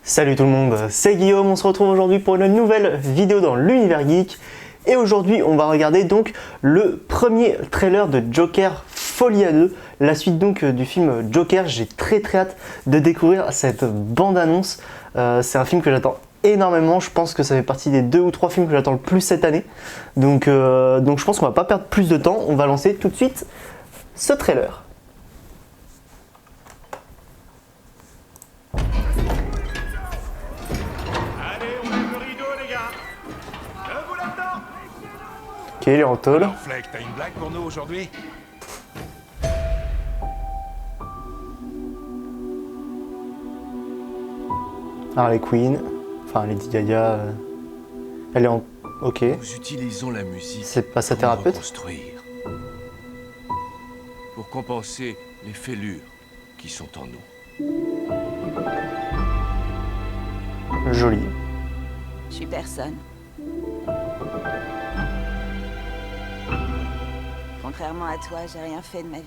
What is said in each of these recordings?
Salut tout le monde, c'est Guillaume, on se retrouve aujourd'hui pour une nouvelle vidéo dans l'univers geek. Et aujourd'hui on va regarder donc le premier trailer de Joker Folie à deux, la suite donc du film Joker. J'ai très hâte de découvrir cette bande-annonce. C'est un film que j'attends énormément, je pense que ça fait partie des 2 ou 3 films que j'attends le plus cette année. Donc je pense qu'on va pas perdre plus de temps, on va lancer tout de suite ce trailer. Ok, il est en tôle. Alors Fleck, t'as une blague pour nous aujourd'hui? Harley Quinn, enfin Lady Gaga, elle est en... Ok. Nous utilisons la musique C'est pas sa pour thérapeute? reconstruire, pour compenser les fêlures qui sont en nous. Joli. Je suis personne. Contrairement à toi, j'ai rien fait de ma vie.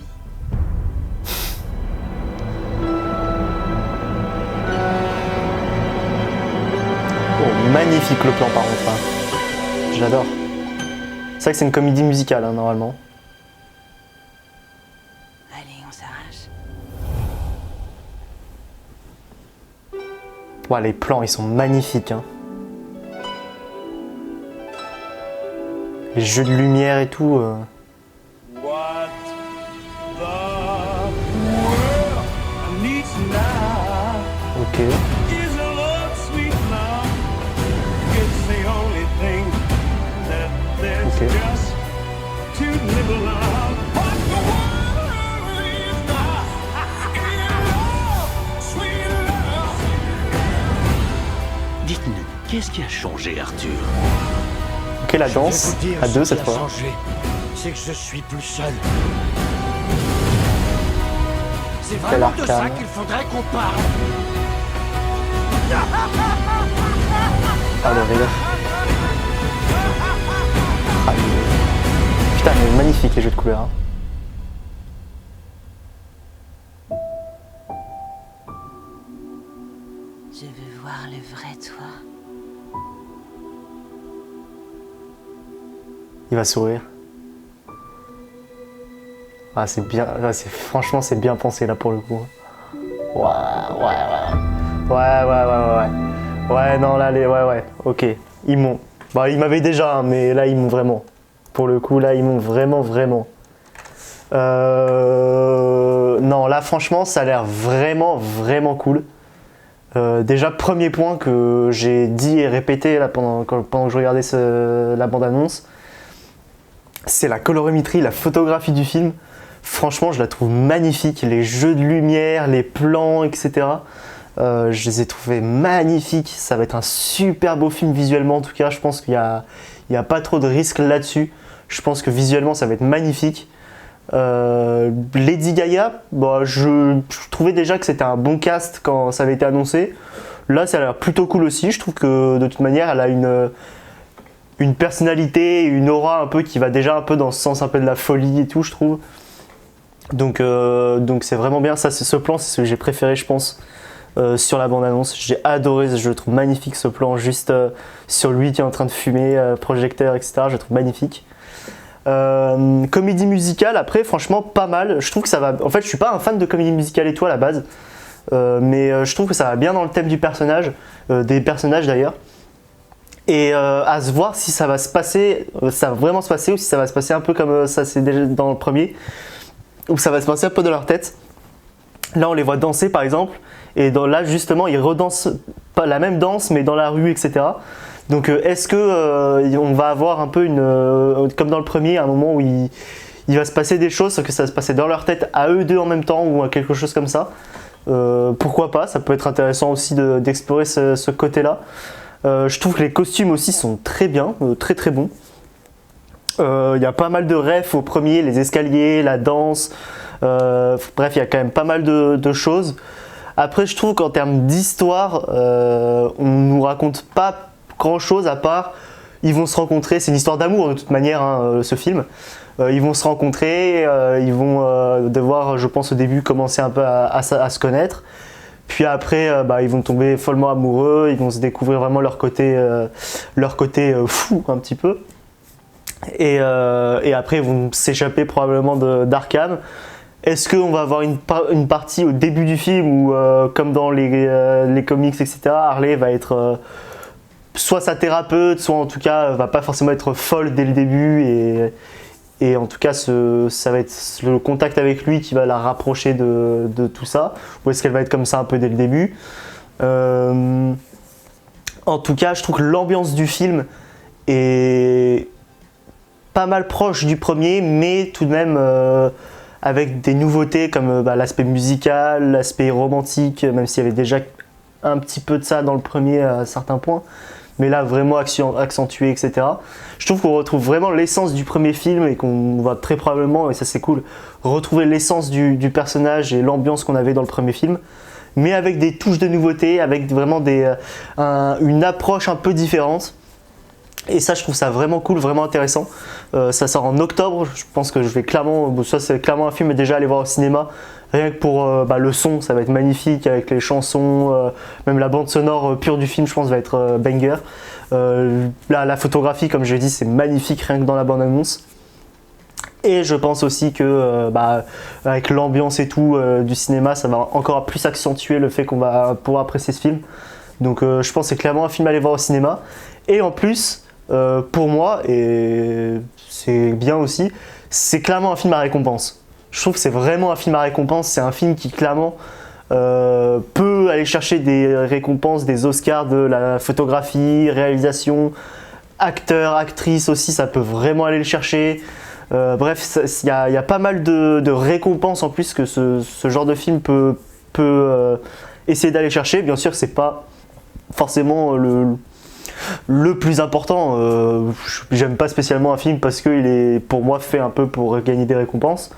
Oh, magnifique le plan par contre. Hein. J'adore. C'est vrai que c'est une comédie musicale hein, normalement. Allez, on s'arrache. Ouais, les plans ils sont magnifiques. Hein. Les jeux de lumière et tout. What the world needs now Ok. is a love sweet love. It's the only thing that there's Okay. just to live a love. What the world needs now is love, sweet love. Dites-nous, qu'est-ce qui a changé, Arthur? Ok, la danse à deux cette fois. C'est que je suis plus seul. C'est Quel vraiment de ça arcane. qu'il faudrait qu'on parle. Ah le rire. Ah, putain, mais magnifique les jeux de couleurs. Hein. Je veux voir le vrai toi. Il va sourire. Ah c'est bien, franchement c'est bien pensé là pour le coup. Ouais, non là ouais, ok. Ils m'ont. Bah ils m'avaient déjà, hein, mais là ils m'ont vraiment. Pour le coup là ils m'ont vraiment. Non là franchement ça a l'air vraiment cool. Déjà premier point que j'ai dit et répété là pendant que je regardais la bande-annonce. C'est la colorimétrie, la photographie du film. Franchement, je la trouve magnifique. Les jeux de lumière, les plans, etc. Je les ai trouvés magnifiques. Ça va être un super beau film visuellement. En tout cas, je pense qu'il n'y a pas trop de risques là-dessus. Je pense que visuellement, ça va être magnifique. Lady Gaga, bon, je trouvais déjà que c'était un bon cast quand ça avait été annoncé. Là, ça a l'air plutôt cool aussi. Je trouve que de toute manière, elle a une personnalité, une aura un peu qui va déjà un peu dans ce sens un peu de la folie et tout, je trouve. Donc c'est vraiment bien. Ça, ce plan, c'est ce que j'ai préféré, je pense, sur la bande-annonce. J'ai adoré, je le trouve magnifique ce plan, juste sur lui qui est en train de fumer, projecteur, etc. Je le trouve magnifique. Comédie musicale, après, franchement, pas mal. Je trouve que ça va. En fait, je suis pas un fan de comédie musicale et tout à la base, mais je trouve que ça va bien dans le thème du personnage, des personnages d'ailleurs. Et à se voir si ça va se passer, ça va vraiment se passer ou si ça va se passer un peu comme ça c'est déjà dans le premier, ou ça va se passer un peu dans leur tête. Là on les voit danser par exemple, et là justement ils redansent pas la même danse mais dans la rue etc. Donc est-ce que on va avoir un peu comme dans le premier, un moment où il va se passer des choses, que ça va se passer dans leur tête à eux deux en même temps ou quelque chose comme ça. Pourquoi pas, ça peut être intéressant aussi d'explorer ce côté-là. Je trouve que les costumes aussi sont très bien, très bons. Il y a pas mal de refs au premier, les escaliers, la danse. Bref, il y a quand même pas mal de choses. Après, je trouve qu'en termes d'histoire, on nous raconte pas grand chose à part ils vont se rencontrer. C'est une histoire d'amour de toute manière, hein, ce film. Ils vont se rencontrer, ils vont devoir, je pense au début, commencer un peu à se connaître. Puis après, ils vont tomber follement amoureux, ils vont se découvrir vraiment leur côté fou un petit peu. Et après, ils vont s'échapper probablement d'Arkham. Est-ce qu'on va avoir une partie au début du film où, comme dans les comics, etc., Harley va être soit sa thérapeute, soit en tout cas va pas forcément être folle dès le début et en tout cas ça va être le contact avec lui qui va la rapprocher de tout ça, ou est-ce qu'elle va être comme ça un peu dès le début. En tout cas, je trouve que l'ambiance du film est pas mal proche du premier, mais tout de même avec des nouveautés comme l'aspect musical, l'aspect romantique, même s'il y avait déjà un petit peu de ça dans le premier à certains points, mais là vraiment accentué, etc. Je trouve qu'on retrouve vraiment l'essence du premier film et qu'on va très probablement, et ça c'est cool, retrouver l'essence du personnage et l'ambiance qu'on avait dans le premier film, mais avec des touches de nouveauté, avec vraiment une approche un peu différente. Et ça, je trouve ça vraiment cool, vraiment intéressant. Ça sort en octobre. Je pense que je vais clairement, ça c'est clairement un film déjà aller voir au cinéma. Rien que pour le son, ça va être magnifique avec les chansons, même la bande sonore pure du film, je pense, va être banger. La photographie, comme je l'ai dit, c'est magnifique rien que dans la bande-annonce. Et je pense aussi que avec l'ambiance et tout du cinéma, ça va encore plus accentuer le fait qu'on va pouvoir apprécier ce film. Donc je pense que c'est clairement un film à aller voir au cinéma. Et en plus, pour moi, et c'est bien aussi, c'est clairement un film à récompense. Je trouve que c'est vraiment un film à récompense. C'est un film qui clairement peut aller chercher des récompenses, des Oscars de la photographie, réalisation, acteur, actrice aussi, ça peut vraiment aller le chercher. Bref, il y a pas mal de récompenses en plus que ce genre de film peut essayer d'aller chercher. Bien sûr, c'est pas forcément le plus important. J'aime pas spécialement un film parce qu'il est pour moi fait un peu pour gagner des récompenses.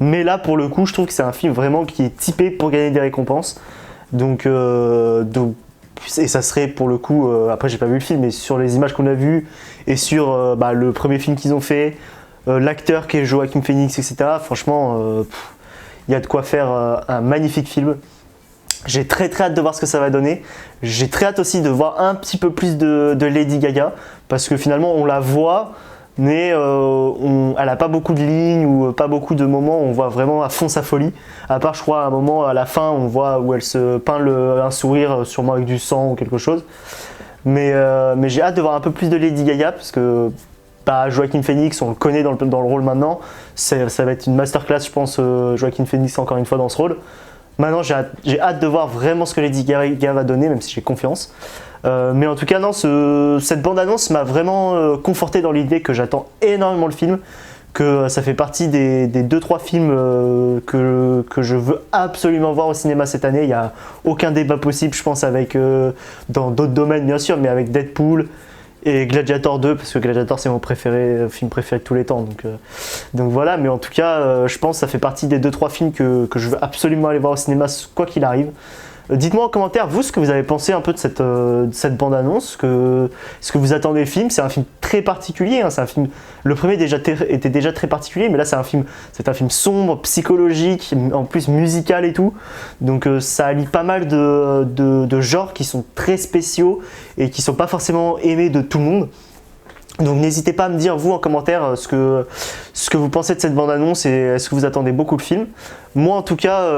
Mais là, pour le coup, je trouve que c'est un film vraiment qui est typé pour gagner des récompenses. Donc et ça serait pour le coup, après j'ai pas vu le film, mais sur les images qu'on a vues et sur le premier film qu'ils ont fait, l'acteur qui est Joaquin Phoenix, etc. Franchement, il y a de quoi faire un magnifique film. J'ai très hâte de voir ce que ça va donner. J'ai très hâte aussi de voir un petit peu plus de Lady Gaga, parce que finalement on la voit, mais elle n'a pas beaucoup de lignes ou pas beaucoup de moments où on voit vraiment à fond sa folie. À part, je crois, à un moment à la fin, on voit où elle se peint un sourire, sûrement avec du sang ou quelque chose. Mais j'ai hâte de voir un peu plus de Lady Gaga, parce que Joaquin Phoenix, on le connaît dans le rôle maintenant. Ça va être une masterclass, je pense, Joaquin Phoenix encore une fois dans ce rôle. Maintenant, j'ai hâte de voir vraiment ce que Lady Gaga va donner, même si j'ai confiance. Mais en tout cas, non, cette bande-annonce m'a vraiment conforté dans l'idée que j'attends énormément le film, que ça fait partie des 2-3 films que je veux absolument voir au cinéma cette année. Il n'y a aucun débat possible, je pense, dans d'autres domaines bien sûr, mais avec Deadpool et Gladiator 2, parce que Gladiator c'est mon film préféré de tous les temps. Donc voilà, mais en tout cas, je pense que ça fait partie des 2-3 films que je veux absolument aller voir au cinéma, quoi qu'il arrive. Dites-moi en commentaire, vous, ce que vous avez pensé un peu de cette bande-annonce, est-ce que vous attendez le film. C'est un film très particulier, hein, le premier était déjà très particulier, mais là c'est un film sombre, psychologique, en plus musical et tout, donc ça allie pas mal de genres qui sont très spéciaux et qui sont pas forcément aimés de tout le monde. Donc n'hésitez pas à me dire vous en commentaire ce que vous pensez de cette bande-annonce et est-ce que vous attendez beaucoup le film. Moi en tout cas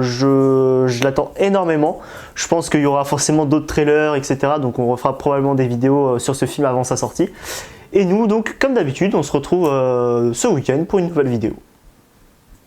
je l'attends énormément. Je pense qu'il y aura forcément d'autres trailers, etc. Donc on refera probablement des vidéos sur ce film avant sa sortie. Et nous donc comme d'habitude on se retrouve ce week-end pour une nouvelle vidéo.